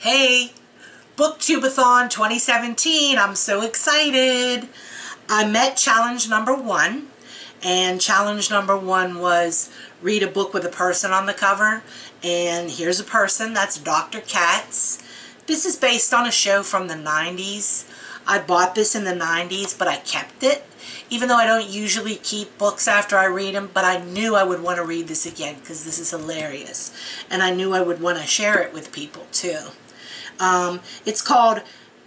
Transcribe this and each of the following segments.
Hey, BookTube-A-Thon 2017. I'm so excited. I met challenge number 1, and challenge number 1 was read a book with a person on the cover. And here's a person. That's Dr. Katz. This is based on a show from the 90s. I bought this in the 90s, but I kept it. Even though I don't usually keep books after I read them, but I knew I would want to read this again because this is hilarious. And I knew I would want to share it with people too. It's called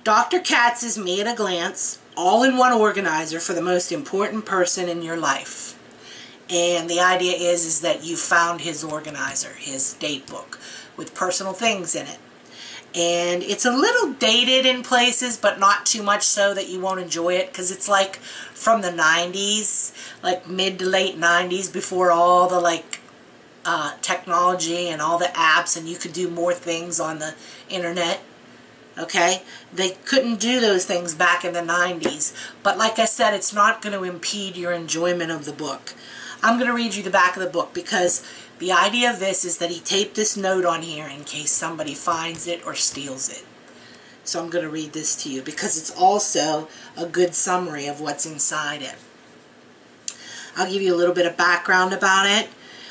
Dr. Katz's Me at a Glance, all-in-one organizer for the most important person in your life. And the idea is that you found his organizer, his date book, with personal things in it. And it's a little dated in places, but not too much so that you won't enjoy it, because it's like from the 90s, like mid to late 90s, before all the technology and all the apps, and you could do more things on the internet. Okay, they couldn't do those things back in the 90s, but like I said, it's not going to impede your enjoyment of the book. I'm going to read you the back of the book because the idea of this is that he taped this note on here in case somebody finds it or steals it. So I'm going to read this to you because it's also a good summary of what's inside it. I'll give you a little bit of background about it.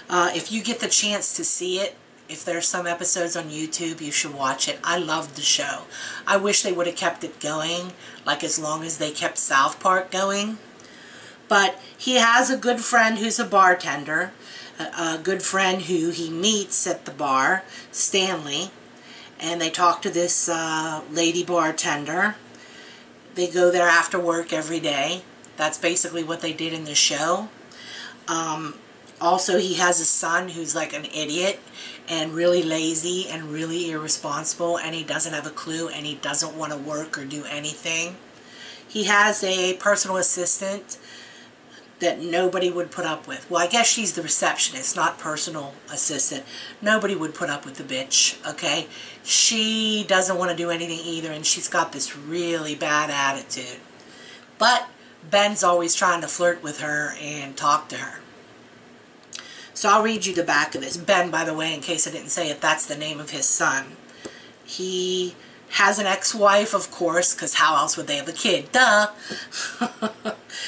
If you get the chance to see it, if there's some episodes on YouTube, you should watch it. I loved the show. I wish they would have kept it going, like as long as they kept South Park going. But he has a good friend who's a bartender, a good friend who he meets at the bar, Stanley, and they talk to this lady bartender. They go there after work every day. That's basically what they did in the show. Also, he has a son who's like an idiot and really lazy and really irresponsible, and he doesn't have a clue and he doesn't want to work or do anything. He has a personal assistant that nobody would put up with. Well, I guess she's the receptionist, not personal assistant. Nobody would put up with the bitch, okay? She doesn't want to do anything either, and she's got this really bad attitude. But Ben's always trying to flirt with her and talk to her. So I'll read you the back of this. Ben, by the way, in case I didn't say it, that's the name of his son. He has an ex-wife, of course, because how else would they have a kid? Duh!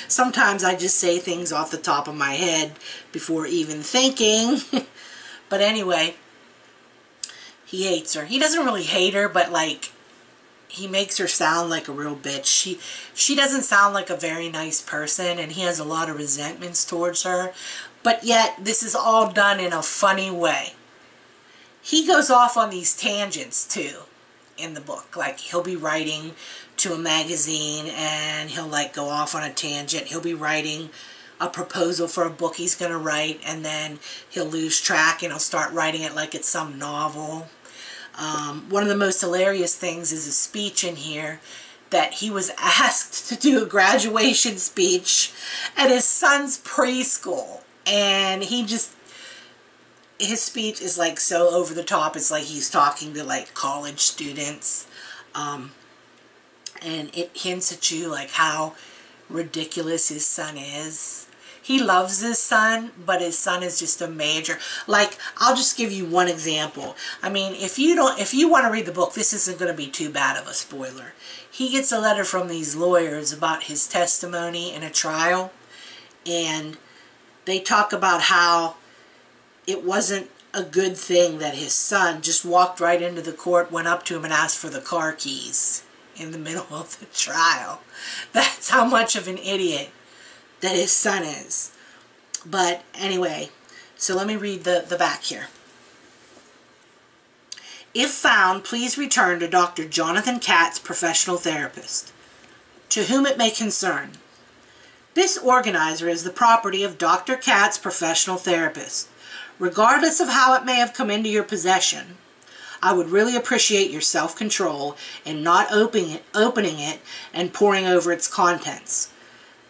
Sometimes I just say things off the top of my head before even thinking. But anyway, he hates her. He doesn't really hate her, but like, he makes her sound like a real bitch. She doesn't sound like a very nice person, and he has a lot of resentments towards her. But yet, this is all done in a funny way. He goes off on these tangents, too, in the book. Like, he'll be writing to a magazine, and he'll, like, go off on a tangent. He'll be writing a proposal for a book he's going to write, and then he'll lose track, and he'll start writing it like it's some novel. One of the most hilarious things is a speech in here that he was asked to do a graduation speech at his son's preschool. And his speech is like so over the top. It's like he's talking to like college students. And it hints at you like how ridiculous his son is. He loves his son, but his son is just a major. Like, I'll just give you one example. I mean, if you want to read the book, this isn't going to be too bad of a spoiler. He gets a letter from these lawyers about his testimony in a trial, and they talk about how it wasn't a good thing that his son just walked right into the court, went up to him and asked for the car keys in the middle of the trial. That's how much of an idiot that his son is. But anyway, so let me read the back here. If found, please return to Dr. Jonathan Katz, professional therapist, to whom it may concern. This organizer is the property of Dr. Katz, professional therapist. Regardless of how it may have come into your possession, I would really appreciate your self-control in not opening it and poring over its contents.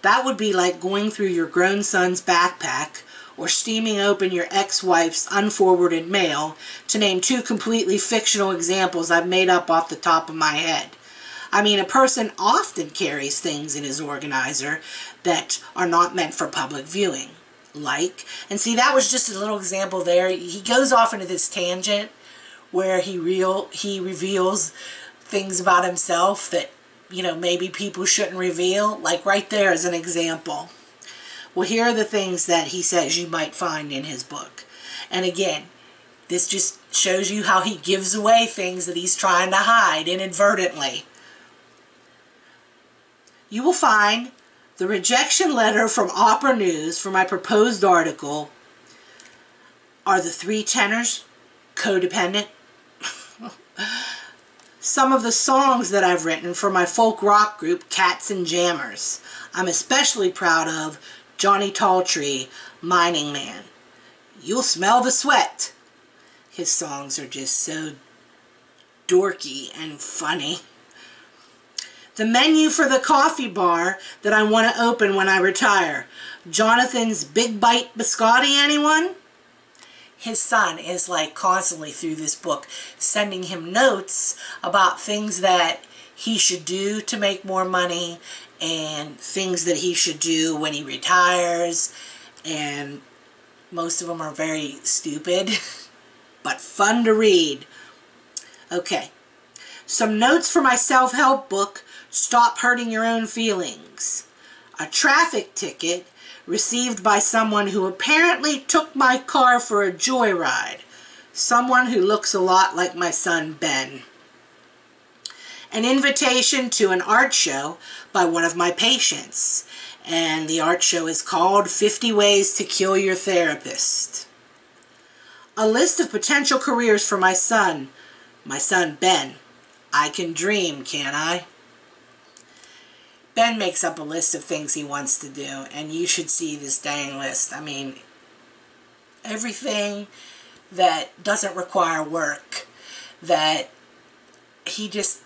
That would be like going through your grown son's backpack or steaming open your ex-wife's unforwarded mail, to name 2 completely fictional examples I've made up off the top of my head. I mean, a person often carries things in his organizer that are not meant for public viewing. Like, and see, that was just a little example there. He goes off into this tangent where he reveals things about himself that, you know, maybe people shouldn't reveal. Like right there is an example. Well, here are the things that he says you might find in his book. And again, this just shows you how he gives away things that he's trying to hide inadvertently. You will find the rejection letter from Opera News for my proposed article. Are the three tenors codependent? Some of the songs that I've written for my folk rock group Cats and Jammers. I'm especially proud of Johnny Talltree, Mining Man. You'll smell the sweat. His songs are just so dorky and funny. The menu for the coffee bar that I want to open when I retire. Jonathan's Big Bite Biscotti, anyone? His son is like constantly through this book sending him notes about things that he should do to make more money and things that he should do when he retires, and most of them are very stupid but fun to read. Okay, some notes for my self-help book, Stop Hurting Your Own Feelings. A traffic ticket received by someone who apparently took my car for a joyride. Someone who looks a lot like my son Ben. An invitation to an art show by one of my patients. And the art show is called 50 Ways to Kill Your Therapist. A list of potential careers for my son Ben. I can dream, can't I? Ben makes up a list of things he wants to do, and you should see this dang list. I mean, everything that doesn't require work, that he just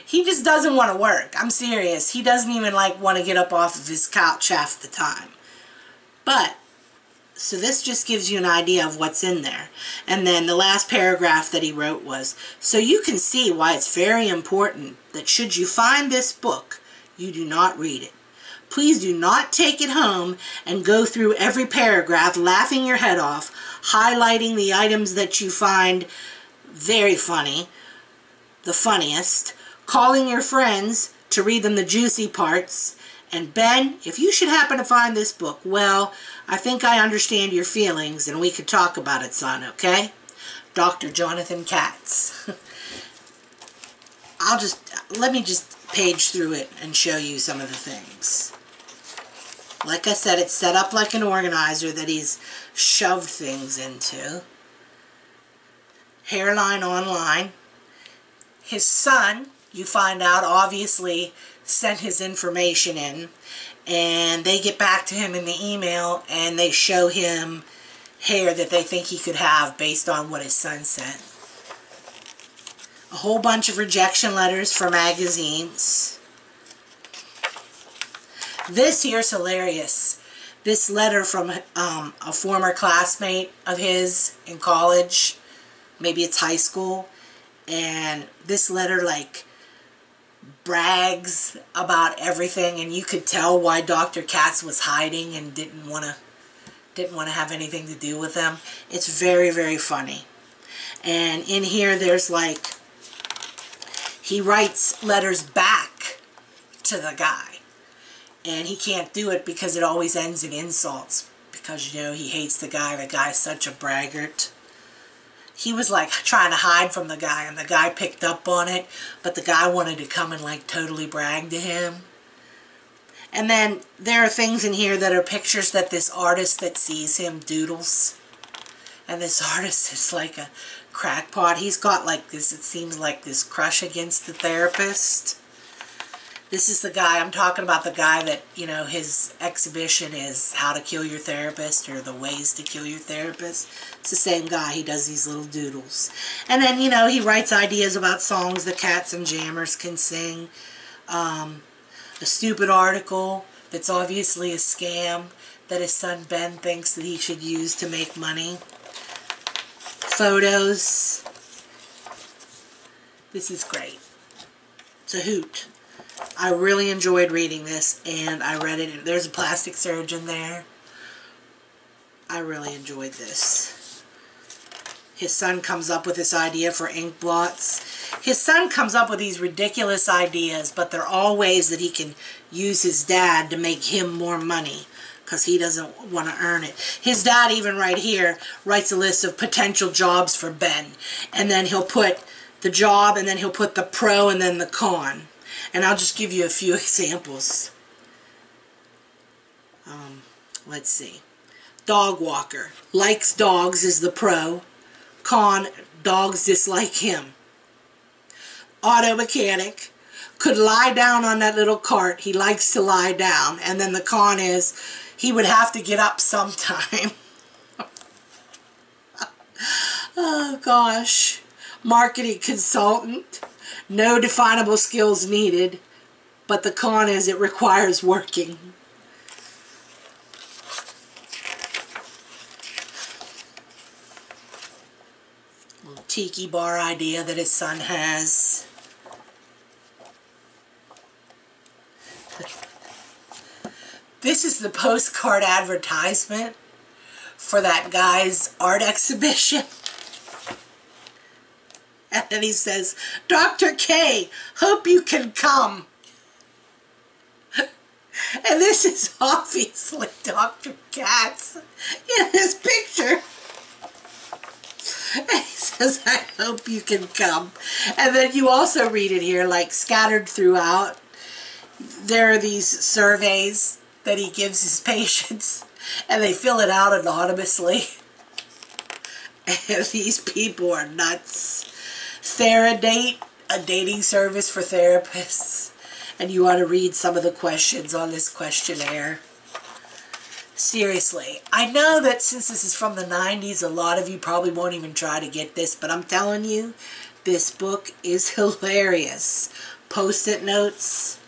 he just doesn't want to work. I'm serious. He doesn't even like want to get up off of his couch half the time. But so this just gives you an idea of what's in there. And then the last paragraph that he wrote was, so you can see why it's very important that should you find this book, you do not read it. Please do not take it home and go through every paragraph laughing your head off, highlighting the items that you find very funny, the funniest, calling your friends to read them the juicy parts. And Ben, if you should happen to find this book, well, I think I understand your feelings and we could talk about it, son, okay? Dr. Jonathan Katz. Let me just page through it and show you some of the things. Like I said, it's set up like an organizer that he's shoved things into. Hairline online. His son, you find out, obviously sent his information in, and they get back to him in the email and they show him hair that they think he could have based on what his son sent. A whole bunch of rejection letters for magazines. This here's hilarious. This letter from a former classmate of his in college, maybe it's high school, and this letter like brags about everything, and you could tell why Dr. Katz was hiding and didn't want to have anything to do with them. It's very, very funny. And in here there's like, he writes letters back to the guy, and he can't do it because it always ends in insults, because, you know, he hates the guy. The guy's such a braggart. He was like trying to hide from the guy, and the guy picked up on it, but the guy wanted to come and like totally brag to him. And then there are things in here that are pictures that this artist that sees him doodles. And this artist is like a crackpot. He's got like this, it seems like this crush against the therapist. This is the guy, I'm talking about the guy that, you know, his exhibition is How to Kill Your Therapist, or The Ways to Kill Your Therapist. It's the same guy. He does these little doodles. And then, you know, he writes ideas about songs the Cats and Jammers can sing. A stupid article that's obviously a scam that his son Ben thinks that he should use to make money. Photos. This is great. It's a hoot. I really enjoyed reading this, and I read it. There's a plastic surgeon there. I really enjoyed this. his son comes up with this idea for ink blots. His son comes up with these ridiculous ideas, but they're all ways that he can use his dad to make him more money, because he doesn't want to earn it. His dad, even right here, writes a list of potential jobs for Ben. And then he'll put the job, and then he'll put the pro, and then the con. And I'll just give you a few examples. Let's see. Dog walker. Likes dogs is the pro. Con, dogs dislike him. Auto mechanic. Could lie down on that little cart. He likes to lie down. And then the con is he would have to get up sometime. Oh gosh. Marketing consultant. No definable skills needed. But the con is it requires working. Little tiki bar idea that his son has. This is the postcard advertisement for that guy's art exhibition. And then he says, Dr. K, hope you can come. And this is obviously Dr. Katz in this picture. And he says, I hope you can come. And then you also read it here, like scattered throughout. There are these surveys that he gives his patients, and they fill it out anonymously. And these people are nuts. Theradate, a dating service for therapists. And you want to read some of the questions on this questionnaire. Seriously, I know that since this is from the 90s, a lot of you probably won't even try to get this, but I'm telling you, this book is hilarious. Post-it notes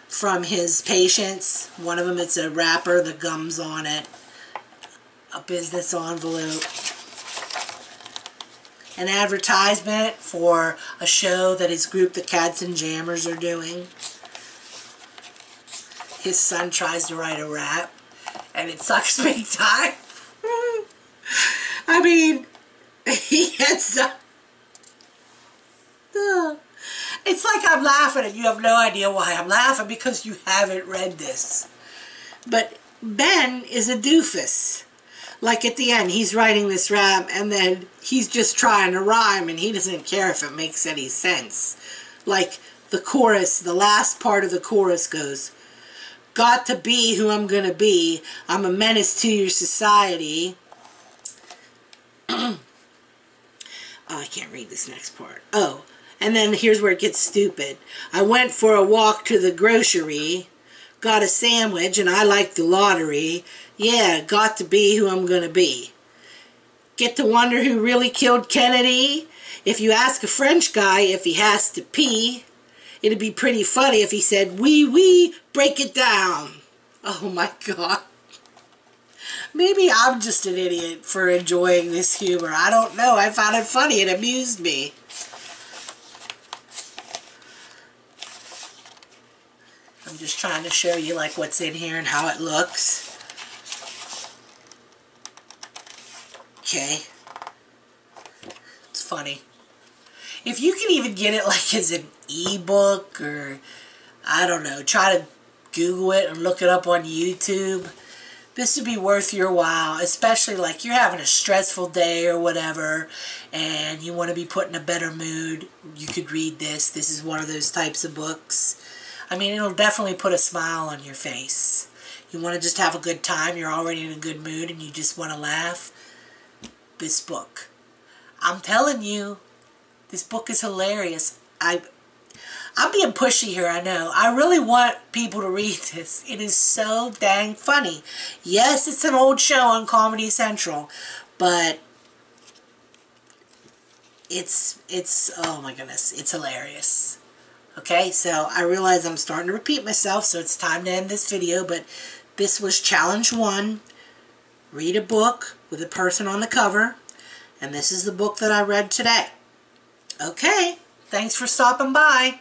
from his patients. One of them, it's a wrapper, the gum's on it. A business envelope. An advertisement for a show that his group, the Cats and Jammers, are doing. His son tries to write a rap, and it sucks big time. I mean, he ends up... It's like I'm laughing, and you have no idea why I'm laughing, because you haven't read this. But Ben is a doofus. Like at the end, he's writing this rap, and then he's just trying to rhyme, and he doesn't care if it makes any sense. Like the chorus, the last part of the chorus goes, got to be who I'm gonna be. I'm a menace to your society. Oh, I can't read this next part. Oh, and then here's where it gets stupid. I went for a walk to the grocery. Got a sandwich, and I like the lottery. Yeah, got to be who I'm gonna be. Get to wonder who really killed Kennedy? If you ask a French guy if he has to pee, it'd be pretty funny if he said, wee wee, break it down. Oh my God. Maybe I'm just an idiot for enjoying this humor. I don't know. I found it funny. It amused me. I'm just trying to show you like what's in here and how it looks. Okay. It's funny. If you can even get it like as an ebook, or I don't know, try to Google it and look it up on YouTube, this would be worth your while, especially like you're having a stressful day or whatever and you want to be put in a better mood. You could read this. This is one of those types of books. I mean, it'll definitely put a smile on your face. You want to just have a good time, you're already in a good mood and you just want to laugh. This book. I'm telling you, this book is hilarious. I'm being pushy here, I know. I really want people to read this. It is so dang funny. Yes, it's an old show on Comedy Central, but it's oh my goodness, it's hilarious. Okay, so I realize I'm starting to repeat myself, so it's time to end this video, but this was Challenge 1. Read a book with a person on the cover, and this is the book that I read today. Okay, thanks for stopping by.